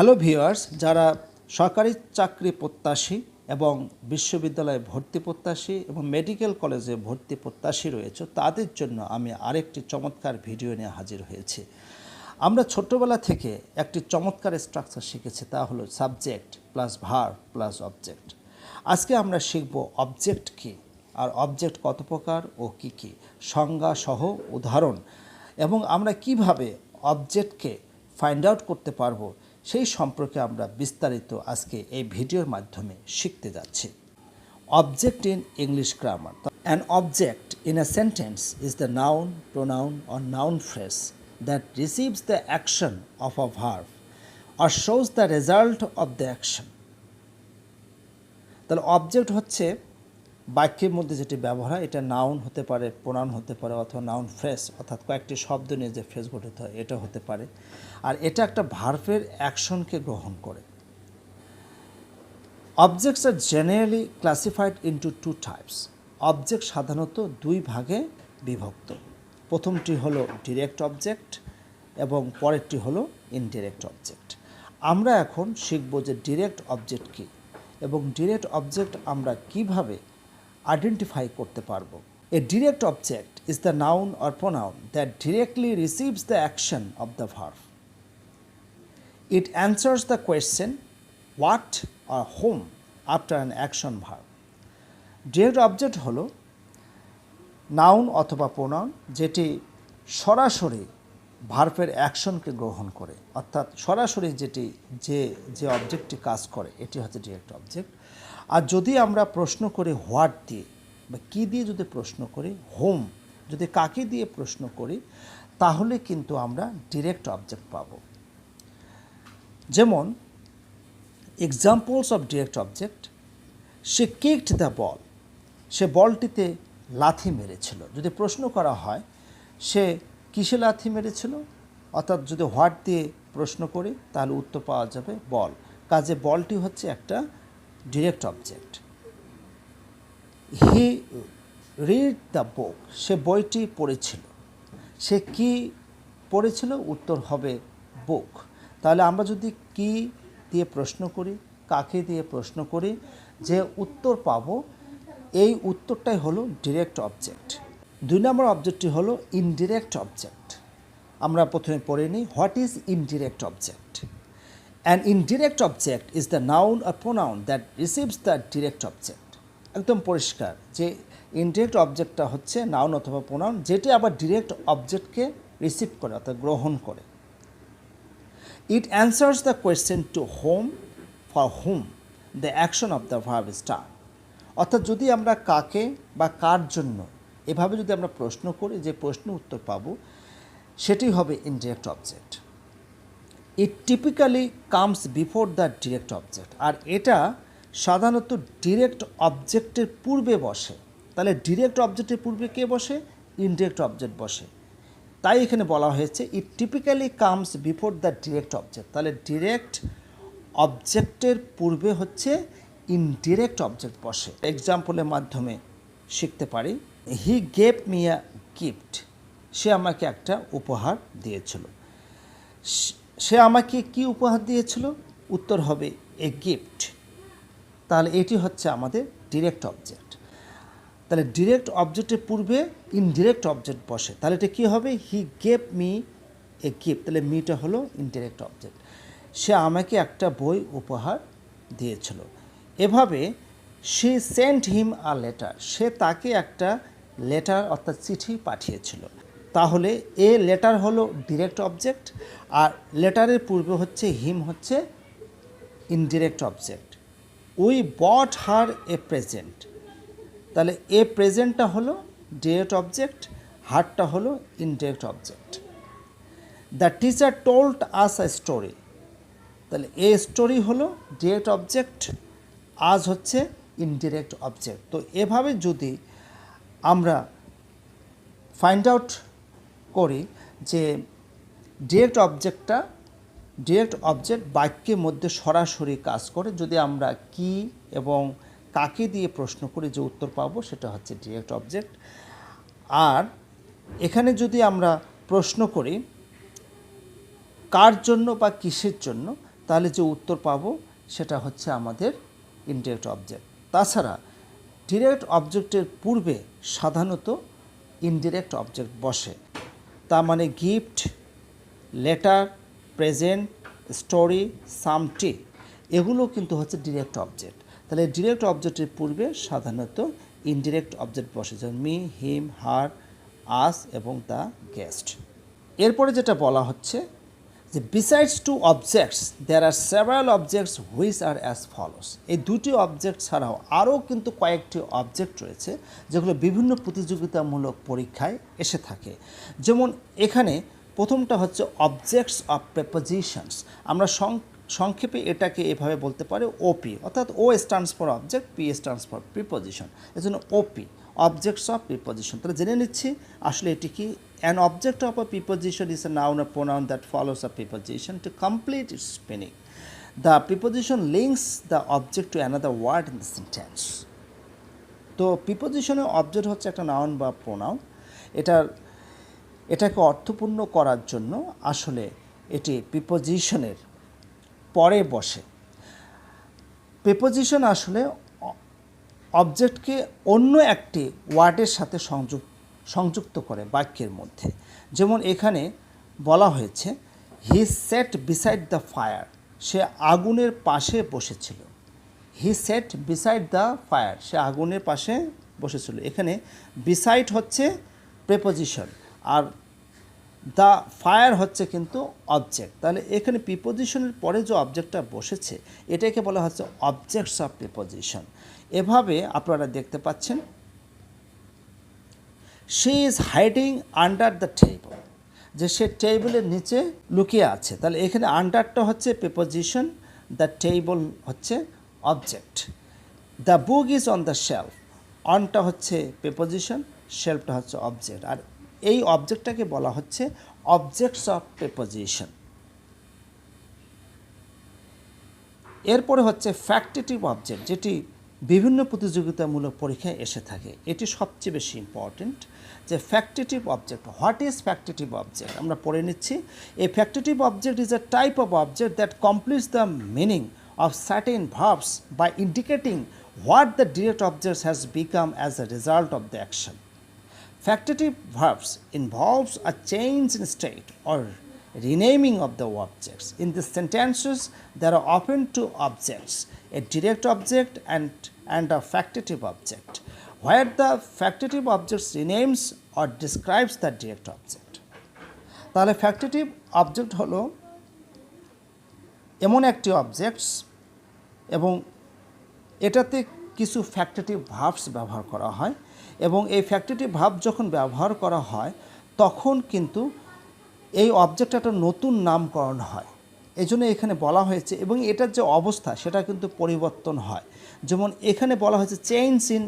Hello viewers, যারা সরকারি চাকরি প্রত্যাশী এবং বিশ্ববিদ্যালয়ে ভর্তি প্রত্যাশী এবং মেডিকেল কলেজে ভর্তি প্রত্যাশী রয়েছে, তাদের জন্য আমি আরেকটি চমৎকার ভিডিও নিয়ে হাজির হয়েছি। আমরা ছোট্টবেলা থেকে একটি চমৎকার স্ট্রাকচার শিখেছি, তা হলো subject plus verb plus object. আজকে আমরা শিখব অবজেক্ট কী, আর অবজেক্ট কত প্রকার ও কী কী, সংজ্ঞা সহ উদাহরণ, এবং আমরা কিভাবে অবজেক্টকে ফাইন্ড আউট করতে পারবো সেই সম্পর্কে আমরা বিস্তারিত আজকে এই ভিডিওর মাধ্যমে শিখতে যাচ্ছি। Object in English grammar. An object in a sentence is the noun, pronoun or noun phrase that receives the action of a verb or shows the result of the action. তাহলে অবজেক্ট হচ্ছে বাক্যের মধ্যে যেটি ব্যবহার হয়, এটা noun হতে পারে, প্রোনাউন হতে পারে, অথবা নাউন ফ্রেজ অর্থাৎ কয়েকটি শব্দ নিয়ে যে ফ্রেজ গঠিত হয় এটা হতে পারে, আর এটা একটা ভার্বের অ্যাকশনকে গ্রহণ করে। Objects are generally classified into two types. Object সাধারণত দুই ভাগে বিভক্ত। প্রথমটি হলো ডিরেক্ট অবজেক্ট এবং পরেরটি হলো ইনডিরেক্ট অবজেক্ট। আমরা এখন শিখব যে ডিরেক্ট অবজেক্ট কী এবং ডিরেক্ট অবজেক্ট আমরা কিভাবে আইডেন্টিফাই করতে পারবো। এ direct object is the noun or pronoun that directly receives the action of the verb. It answers the question what or whom after an action verb. Direct object হলো noun অথবা pronoun যেটি সরাসরি ভার্বের অ্যাকশনকে গ্রহণ করে, অর্থাৎ সরাসরি যেটি যে অবজেক্টটি কাজ করে এটি হচ্ছে ডিরেক্ট অবজেক্ট। আর যদি আমরা প্রশ্ন করি হোয়াট দিয়ে বা কী দিয়ে যদি প্রশ্ন করি, হোম যদি কাকে দিয়ে প্রশ্ন করি, তাহলে কিন্তু আমরা ডিরেক্ট অবজেক্ট পাবো। যেমন examples of direct object, she kicked the ball, সে বলটিতে লাথি মেরেছিল। যদি প্রশ্ন করা হয় সে কিসে লাথি মেরেছিল, অর্থাৎ যদি হোয়াট দিয়ে প্রশ্ন করি তাহলে উত্তর পাওয়া যাবে বল। কাজে বলটি হচ্ছে একটা direct object. He read the book, সে বইটি পড়েছিল। সে কি পড়েছিল, উত্তর হবে বুক। তাহলে আমরা যদি কি দিয়ে প্রশ্ন করি, কাকে দিয়ে প্রশ্ন করি, যে উত্তর পাবো এই উত্তরটাই হলো ডিরেক্ট অবজেক্ট। দুই নম্বর অবজেক্টটি হলো ইনডিরেক্ট অবজেক্ট। আমরা প্রথমে পড়ে নিই what is indirect object. An indirect object is the noun or pronoun that receives the direct object. একদম পরিষ্কার যে ইনডিরেক্ট অবজেক্টটা হচ্ছে নাউন অথবা প্রোনাউন যেটি আবার ডিরেক্ট অবজেক্টকে রিসিভ করে অর্থাৎ গ্রহণ করে। It answers the question to whom, for whom the action of the verb is done. অর্থাৎ যদি আমরা কাকে বা কার জন্য এভাবে যদি আমরা প্রশ্ন করি, যে প্রশ্ন উত্তর পাবো সেটি হবে indirect object. It typically comes before the direct object. আর এটা সাধারণত ডিরেক্ট অবজেক্টের পূর্বে বসে। তাহলে ডিরেক্ট অবজেক্টের পূর্বে কে বসে? ইনডিরেক্ট অবজেক্ট বসে। তাই এখানে বলা হয়েছে it typically comes before the direct object. তাহলে ডিরেক্ট অবজেক্টের পূর্বে হচ্ছে ইনডিরেক্ট অবজেক্ট বসে। এক্সাম্পলের মাধ্যমে শিখতে পারি, he gave me a gift, সে আমাকে একটা উপহার দিয়েছিল। সে আমাকে কি উপহার দিয়েছিল, উত্তর হবে এ গিফট। তাহলে এটি হচ্ছে আমাদের ডিরেক্ট অবজেক্ট। তাহলে ডিরেক্ট অবজেক্টের পূর্বে ইনডিরেক্ট অবজেক্ট বসে, তাহলে এটা কী হবে? হি গেভ মি এ গিফট, তাহলে মিটা হলো ইনডিরেক্ট অবজেক্ট। সে আমাকে একটা বই উপহার দিয়েছিল। এভাবে she sent him a letter, সে তাকে একটা লেটার অর্থাৎ চিঠি পাঠিয়েছিল। তাহলে এ লেটার হলো ডিরেক্ট অবজেক্ট, আর লেটারের পূর্বে হচ্ছে হিম হচ্ছে indirect object. We bought her a present, তাহলে এ প্রেজেন্টটা হলো ডিরেক্ট অবজেক্ট, হারটা হলো indirect object. The teacher told us a story, তাহলে এ স্টোরি হলো ডিরেক্ট অবজেক্ট, আজ হচ্ছে ইনডিরেক্ট অবজেক্ট। তো এভাবে যদি আমরা ফাইন্ড আউট করি যে ডিরেক্ট অবজেক্ট বাক্যের মধ্যে সরাসরি কাজ করে, যদি আমরা কি এবং কাকে দিয়ে প্রশ্ন করি যে উত্তর পাবো সেটা হচ্ছে ডিরেক্ট অবজেক্ট। আর এখানে যদি আমরা প্রশ্ন করি কার জন্য বা কিসের জন্য, তাহলে যে উত্তর পাবো সেটা হচ্ছে আমাদের ইনডিরেক্ট অবজেক্ট। তাছাড়া ডিরেক্ট অবজেক্টের পূর্বে সাধারণত ইনডিরেক্ট অবজেক্ট বসে। তার মানে গিফট, লেটার, প্রেজেন্ট, স্টোরি, সামটি, এগুলো কিন্তু হচ্ছে ডিরেক্ট অবজেক্ট। তাহলে ডিরেক্ট অবজেক্টের পূর্বে সাধারণত ইনডিরেক্ট অবজেক্ট বসে, যেমন মি, হিম, হার, আস এবং দ্য গেস্ট। এরপরে যেটা বলা হচ্ছে যে besides two objects there are several objects which are as follows. এই দুটি অবজেক্ট ছাড়াও আরও কিন্তু কয়েকটি অবজেক্ট রয়েছে যেগুলো বিভিন্ন প্রতিযোগিতামূলক পরীক্ষায় এসে থাকে। যেমন এখানে প্রথমটা হচ্ছে অবজেক্টস অফ প্রিপোজিশনস। আমরা সংক্ষেপে এটাকে এভাবে বলতে পারি ওপি, অর্থাৎ O stands for object, P stands for preposition, এজন্য ওপি, অবজেক্টস অফ প্রিপোজিশন। তাহলে জেনে নিচ্ছি আসলে এটি কি। An object of a preposition is a noun or pronoun that follows a preposition to complete its meaning. The preposition links the object to another word in the sentence. তো প্রিপোজিশনের object হচ্ছে একটা noun বা pronoun. এটাকে অর্থপূর্ণ করার জন্য আসলে এটি প্রিপোজিশনের পরে বসে। প্রিপোজিশন আসলে অবজেক্টকে অন্য একটি ওয়ার্ডের সাথে সংযুক্ত করে বাক্যের মধ্যে। যেমন এখানে বলা হয়েছে he said beside the fire, সে আগুনের পাশে বসেছিল। He said beside the fire, সে আগুনের পাশে বসেছিল। এখানে বিসাইড হচ্ছে প্রিপোজিশন আর দ্য ফায়ার হচ্ছে কিন্তু অবজেক্ট। তাহলে এখানে প্রিপোজিশনের পরে যে অবজেক্টটা বসেছে এটাকে বলা হচ্ছে অবজেক্টস অফ প্রিপোজিশন। এভাবে আপনারা দেখতে পাচ্ছেন she is hiding under the table, যে সে টেবিলের নিচে লুকিয়ে আছে। তাহলে এখানে আন্ডারটা হচ্ছে প্রিপোজিশন, দ্য টেবল হচ্ছে object. The book is on the shelf, অনটা হচ্ছে প্রিপোজিশন, শেলফটা হচ্ছে অবজেক্ট। আর এই অবজেক্টটাকে বলা হচ্ছে অবজেক্টস অফ প্রিপোজিশন। এরপরে হচ্ছে ফ্যাক্টেটিভ অবজেক্ট, যেটি বিভিন্ন প্রতিযোগিতামূলক পরীক্ষায় এসে থাকে। এটি সবচেয়ে বেশি ইম্পর্টেন্ট। যে factitive object, what is factitive object আমরা পড়ে নিচ্ছি। A factitive object is a type of object that completes the meaning of certain verbs by indicating what the direct object has become as a result of the action. Factative verbs involves a change in state or renaming of the objects. In these sentences, there are often two objects, a direct object and a factative object, where the factative object renames or describes the direct object. তাহলে factitive object হলো এমন একটি objects এবং এটাতে কিছু factitive verbs ব্যবহার করা হয়, এবং এই ফ্যাক্টেটিভ ভার্ব যখন ব্যবহার করা হয় তখন কিন্তু এই অবজেক্টটা একটা নতুন নামকরণ হয়। এই জন্য এখানে বলা হয়েছে, এবং এটার যে অবস্থা সেটা কিন্তু পরিবর্তন হয়। যেমন এখানে বলা হয়েছে চেঞ্জ ইন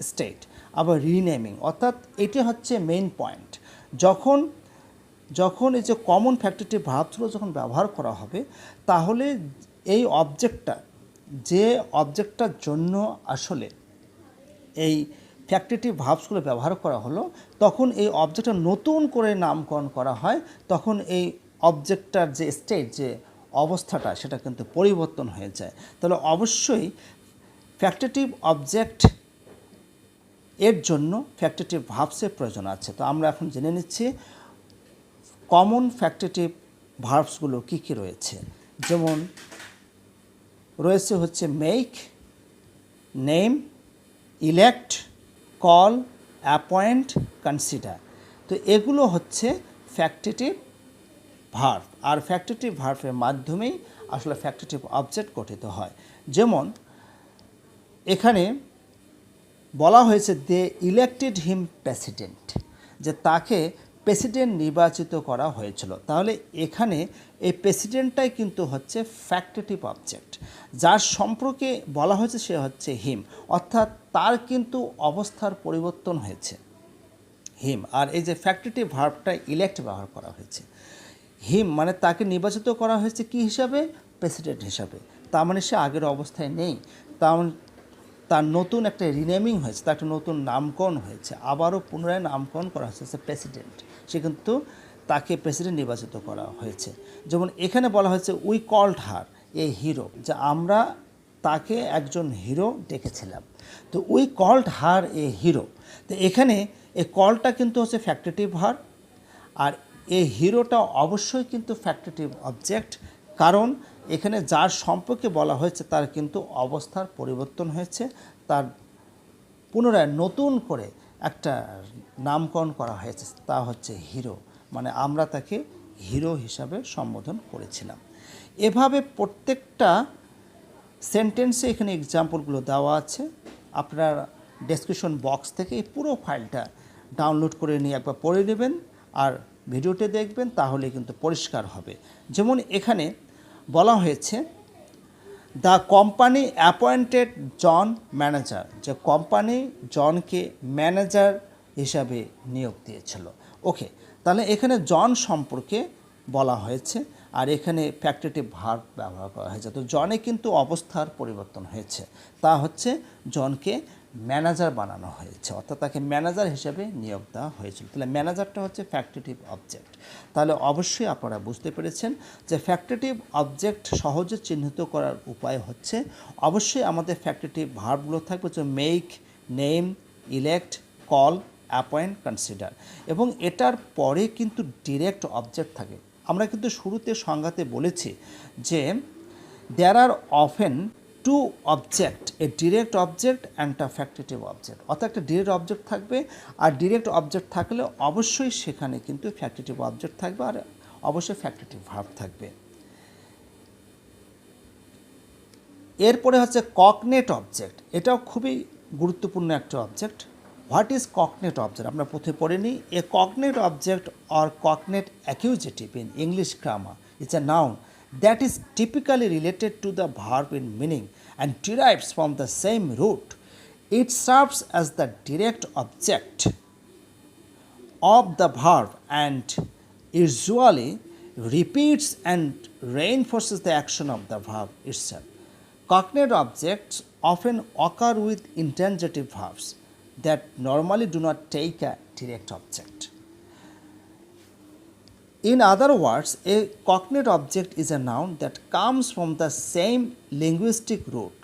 স্টেট, আবার রিনেমিং, অর্থাৎ এটি হচ্ছে মেইন পয়েন্ট। যখন এই যে কমন ফ্যাক্টেটিভ ভার্বসগুলো যখন ব্যবহার করা হবে তাহলে এই অবজেক্টটা, যে অবজেক্টটার জন্য আসলে এই ফ্যাক্টেটিভ ভার্বসগুলো ব্যবহার করা হলো, তখন এই অবজেক্টটা নতুন করে নামকরণ করা হয়। তখন এই অবজেক্টটার যে স্টেট, যে অবস্থাটা, সেটা কিন্তু পরিবর্তন হয়ে যায়। তাহলে অবশ্যই ফ্যাক্টেটিভ অবজেক্ট এর জন্য ফ্যাক্টেটিভ ভার্বসের প্রয়োজন আছে। তো আমরা এখন জেনে নিচ্ছি কমন ফ্যাক্টেটিভ ভার্বসগুলো কী কী রয়েছে। যেমন রয়েছে হচ্ছে make, name, elect, call, appoint, consider. তো এগুলো হচ্ছে ফ্যাক্টেটিভ ভার্ব, আর ফ্যাক্টেটিভ ভার্বের মাধ্যমেই আসলে ফ্যাক্টেটিভ অবজেক্ট গঠিত হয়। যেমন এখানে বলা হয়েছে দে ইলেক্টেড হিম প্রেসিডেন্ট, যে তাকে প্রেসিডেন্ট নির্বাচিত করা হয়েছিল। তাহলে এখানে এই প্রেসিডেন্টটাই কিন্তু হচ্ছে ফ্যাক্টেটিভ অবজেক্ট, যার সম্পর্কে বলা হয়েছে সে হচ্ছে হিম, অর্থাৎ তার কিন্তু অবস্থার পরিবর্তন হয়েছে হিম। আর এই যে ফ্যাক্টেটিভ ভার্বটা ইলেক্ট ব্যবহার করা হয়েছে, হিম মানে তাকে নির্বাচিত করা হয়েছে কি হিসাবে? প্রেসিডেন্ট হিসাবে। তার মানে সে আগের অবস্থায় নেই, তার নতুন একটা রিনেমিং হয়েছে, তার একটা নতুন নামকরণ হয়েছে, আবারও পুনরায় নামকরণ করা হয়েছে প্রেসিডেন্ট। সে কিন্তু তাকে প্রেসিডেন্ট নির্বাচিত করা হয়েছে। যেমন এখানে বলা হয়েছে we called her, a hero, যে আমরা তাকে একজন হিরো ডেকেছিলাম। তো we called her a hero. তো এখানে এই কলটা কিন্তু হচ্ছে ফ্যাক্টরেটিভ ভার্ব, আর এই হিরোটা অবশ্যই কিন্তু ফ্যাক্টরেটিভ অবজেক্ট, কারণ এখানে যার সম্পর্কে বলা হয়েছে তার কিন্তু অবস্থার পরিবর্তন হয়েছে, তার পুনরায় নতুন করে একটা নামকরণ করা হয়েছে, তা হচ্ছে হিরো, মানে আমরা তাকে হিরো হিসাবে সম্বোধন করেছিলাম। এভাবে প্রত্যেকটা সেন্টেন্সে এখানে এক্সাম্পলগুলো দেওয়া আছে। আপনার ডেসক্রিপশন বক্স থেকে এই পুরো ফাইলটা ডাউনলোড করে নিয়ে একবার পড়ে নেবেন আর ভিডিওতে দেখবেন, তাহলে কিন্তু পরিষ্কার হবে। যেমন এখানে বলা হয়েছে the company appointed John manager, যে কোম্পানি জনকে ম্যানেজার হিসাবে নিয়োগ দিয়েছিল। ওকে, তাহলে এখানে জন সম্পর্কে বলা হয়েছে, আর এখানে ফ্যাক্টরেটিভ ভার্ব ব্যবহার করা হয়েছে। তো জনে কিন্তু অবস্থার পরিবর্তন হয়েছে, তা হচ্ছে জনকে ম্যানেজার বানানো হয়েছে, অর্থাৎ তাকে ম্যানেজার হিসেবে নিয়োগ দেওয়া হয়েছিল। তাহলে ম্যানেজারটা হচ্ছে ফ্যাক্টরেটিভ অবজেক্ট। তাহলে অবশ্যই আপনারা বুঝতে পেরেছেন যে ফ্যাক্টরেটিভ অবজেক্ট সহজে চিহ্নিত করার উপায় হচ্ছে অবশ্যই আমাদের ফ্যাক্টরেটিভ ভার্বগুলো থাকবে, যে make, name, elect, call, appoint, consider, এবং এটার পরে কিন্তু ডিরেক্ট অবজেক্ট থাকে। আমরা কিন্তু শুরুতে সংজ্ঞাতে বলেছি যে there are often two object, a direct object and a factitive object, অর্থাৎ একটা ডিরেক্ট অবজেক্ট থাকবে, আর ডিরেক্ট অবজেক্ট থাকলে অবশ্যই সেখানে কিন্তু ফ্যাক্টরেটিভ অবজেক্ট থাকবে, আর অবশ্যই ফ্যাক্টরেটিভ ভার্ব থাকবে। এরপরে হচ্ছে কগনেট অবজেক্ট, এটাও খুবই গুরুত্বপূর্ণ একটা object. What is cognate object আমরা প্রথমে পড়ে নিই। A cognate object or cognate accusative in English grammar it's a noun that is typically related to the verb in meaning and derives from the same root. It serves as the direct object of the verb and usually repeats and reinforces the action of the verb itself. Cognate objects often occur with intransitive verbs that normally do not take a direct object. In other words, a cognate object is a noun that comes from the same linguistic root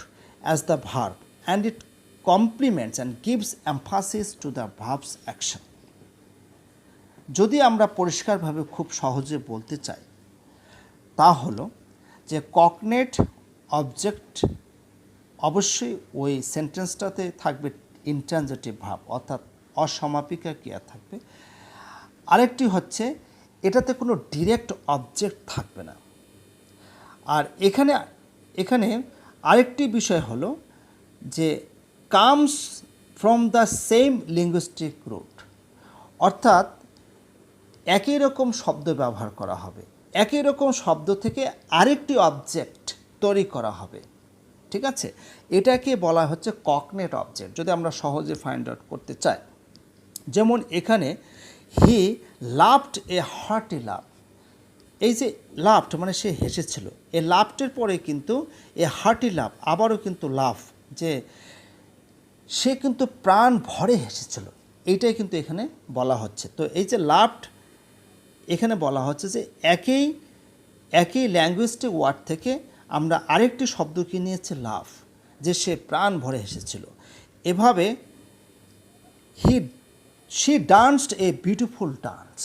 as the verb and it complements and gives emphasis to the verb's action. যদি আমরা পরিষ্কারভাবে খুব সহজে বলতে চাই, তা হলো যে কগনেট অবজেক্ট অবশ্যই ওই সেন্টেন্সটাতে থাকবে ইন্ট্রানজিটিভ ভার্ব, অর্থাৎ অসমাপিকা ক্রিয়া থাকবে। আরেকটি হচ্ছে এটাতে কোনো ডিরেক্ট অবজেক্ট থাকবে না। আর এখানে আরেকটি বিষয় হলো যে comes from the same linguistic root, অর্থাৎ একই রকম শব্দ ব্যবহার করা হবে, একই রকম শব্দ থেকে আরেকটি অবজেক্ট তৈরি করা হবে। ঠিক আছে, এটাকে বলা হচ্ছে কগনেট অবজেক্ট, যদি আমরা সহজে ফাইন্ড আউট করতে চাই। যেমন এখানে হি লাভড এ হার্টি লাভ, এই যে লাভড মানে সে হেসেছিল, এ লাভটের পরে কিন্তু এ হার্টি লাভ, আবারও কিন্তু লাভ, যে সে কিন্তু প্রাণ ভরে হেসেছিল, এইটাই কিন্তু এখানে বলা হচ্ছে। তো এই যে লাভড, এখানে বলা হচ্ছে যে একই ল্যাঙ্গুয়েজটিক ওয়ার্ড থেকে আমরা আরেকটি শব্দকে নিয়েছি লাভ, যে সে প্রাণ ভরে হেসেছিল। এভাবে she danced a beautiful dance,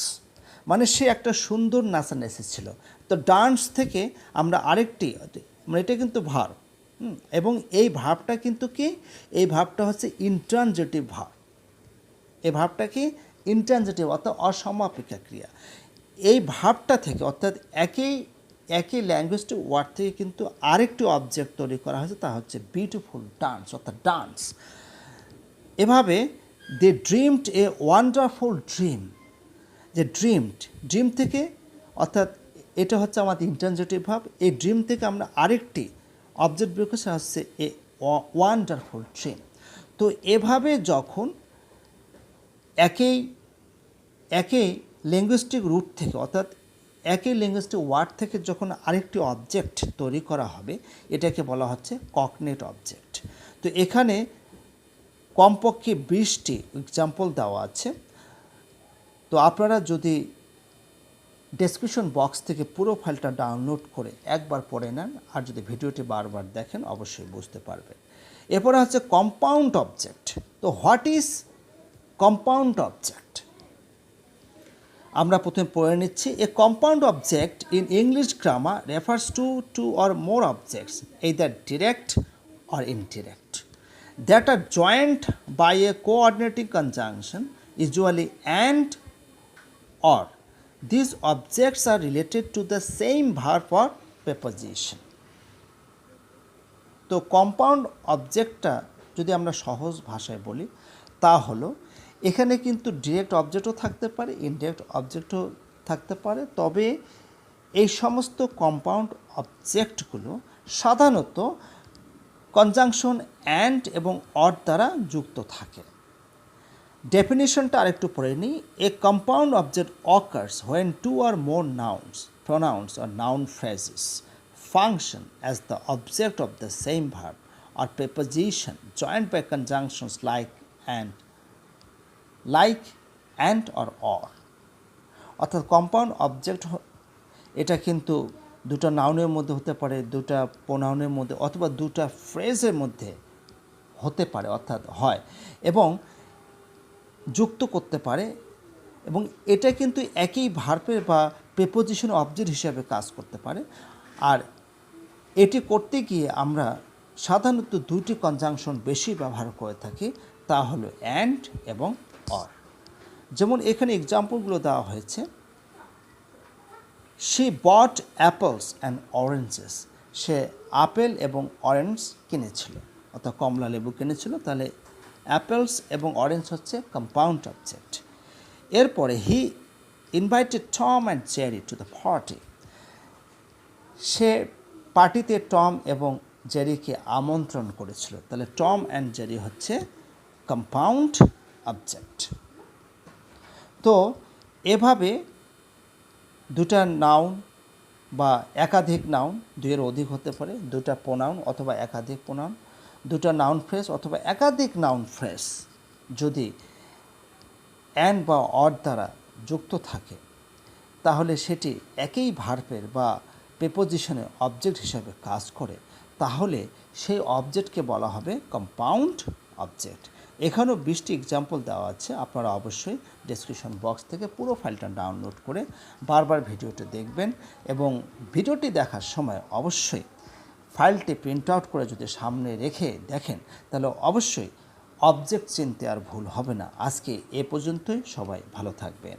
মানে সে একটা সুন্দর নাচা নেচেছিল। তো ডান্স থেকে আমরা আরেকটি, মানে এটা কিন্তু ভার্ব, এবং এই ভার্বটা কিন্তু কি, এই ভার্বটা হচ্ছে ইন্ট্রানজিটিভ ভার্ব। এই ভার্বটা কি ইন্ট্রানজিটিভ, অর্থাৎ অসমাপিকা ক্রিয়া। এই ভার্বটা থেকে, অর্থাৎ একই ল্যাঙ্গুয়েজটি ওয়ার্ড থেকে কিন্তু আরেকটি অবজেক্ট তৈরি করা হয়েছে, তা হচ্ছে বিউটিফুল ডান্স, অর্থাৎ ডান্স। এভাবে দে ড্রিমড এ ওয়ান্ডারফুল ড্রিম, যে ড্রিম থেকে, অর্থাৎ এটা হচ্ছে আমাদের ইন্ট্রানজিটিভ ভার্ব, এই ড্রিম থেকে আমরা আরেকটি অবজেক্ট বের করছি, হচ্ছে এ ওয়ান্ডারফুল ড্রিম। তো এভাবে যখন একই লিঙ্গুইস্টিক রুট থেকে, অর্থাৎ একই লিঙ্গুইস্টিক ওয়ার্ড থেকে যখন আরেকটি অবজেক্ট তৈরি করা হবে, এটাকে বলা হচ্ছে কগনেট অবজেক্ট। তো এখানে কমপক্ষে 20টি এক্সাম্পল দেওয়া আছে। তো আপনারা যদি ডেসক্রিপশন বক্স থেকে পুরো ফাইলটা ডাউনলোড করে একবার পড়ে নেন, আর যদি ভিডিওটি বারবার দেখেন অবশ্যই বুঝতে পারবেন। এরপরে হচ্ছে কম্পাউন্ড অবজেক্ট। তো হোয়াট ইজ কম্পাউন্ড অবজেক্ট? আমরা প্রথমে পড়ে নিচ্ছি। এ compound object in English grammar refers to or more objects either direct or indirect that are joined by a coordinating conjunction, usually and or. These objects are related to the same verb or preposition. তো compound অবজেক্টটা যদি আমরা সহজ ভাষায় বলি তা হলো, এখানে কিন্তু ডিরেক্ট অবজেক্টও থাকতে পারে, ইনডিরেক্ট অবজেক্টও থাকতে পারে, তবে এই সমস্ত কম্পাউন্ড অবজেক্টগুলো সাধারণত কনজাংশন অ্যান্ড এবং অর দ্বারা যুক্ত থাকে। ডেফিনিশনটা আরেকটু পড়ে নিই। A compound object occurs when two or more nouns, pronouns or noun phrases function as the object of the same verb or preposition joined by conjunctions like and or. অর্থাৎ compound object এটা কিন্তু দুটো নাউনের মধ্যে হতে পারে, দুটা প্রোনাউনের মধ্যে, অথবা দুটা ফ্রেজের মধ্যে হতে পারে, অর্থাৎ হয়, এবং যুক্ত করতে পারে, এবং এটা কিন্তু একই ভার্বের বা প্রিপোজিশন অবজেক্ট হিসাবে কাজ করতে পারে। আর এটি করতে গিয়ে আমরা সাধারণত দুটি কনজাংশন বেশি ব্যবহার করে থাকি, তা হলো অ্যান্ড এবং অর। যেমন এখানে এক্সাম্পলগুলো দেওয়া হয়েছে। She bought apples and oranges, সে আপেল এবং অরেঞ্জ কিনেছিল, অর্থাৎ কমলা লেবু কিনেছিল। তাহলে অ্যাপেলস এবং অরেঞ্জ হচ্ছে কম্পাউন্ড অবজেক্ট। এরপরে he invited Tom and Jerry to the party, সে পার্টিতে টম এবং জেরিকে আমন্ত্রণ করেছিল। তাহলে টম অ্যান্ড জেরি হচ্ছে কম্পাউন্ড অবজেক্ট। তো এভাবে দুটা নাউন বা একাধিক নাউন, দুইয়ের অধিক হতে পারে, দুটা প্রোনাউন অথবা একাধিক প্রোনাউন, দুটা নাউন ফ্রেজ অথবা একাধিক নাউন ফ্রেজ যদি অ্যান্ড বা অর দ্বারা যুক্ত থাকে, তাহলে সেটি একই ভার্বের বা প্রিপোজিশনে অবজেক্ট হিসাবে কাজ করে, তাহলে সেই অবজেক্টকে বলা হবে কম্পাউন্ড অবজেক্ট। এখানেও 20টি এক্সাম্পল দেওয়া আছে, আপনারা অবশ্যই ডেসক্রিপশন বক্স থেকে পুরো ফাইলটা ডাউনলোড করে বারবার ভিডিওটি দেখবেন, এবং ভিডিওটি দেখার সময় অবশ্যই ফাইলটি প্রিন্ট আউট করে যদি সামনে রেখে দেখেন, তাহলে অবশ্যই অবজেক্ট চিনতে আর ভুল হবে না। আজকে এ পর্যন্তই, সবাই ভালো থাকবেন।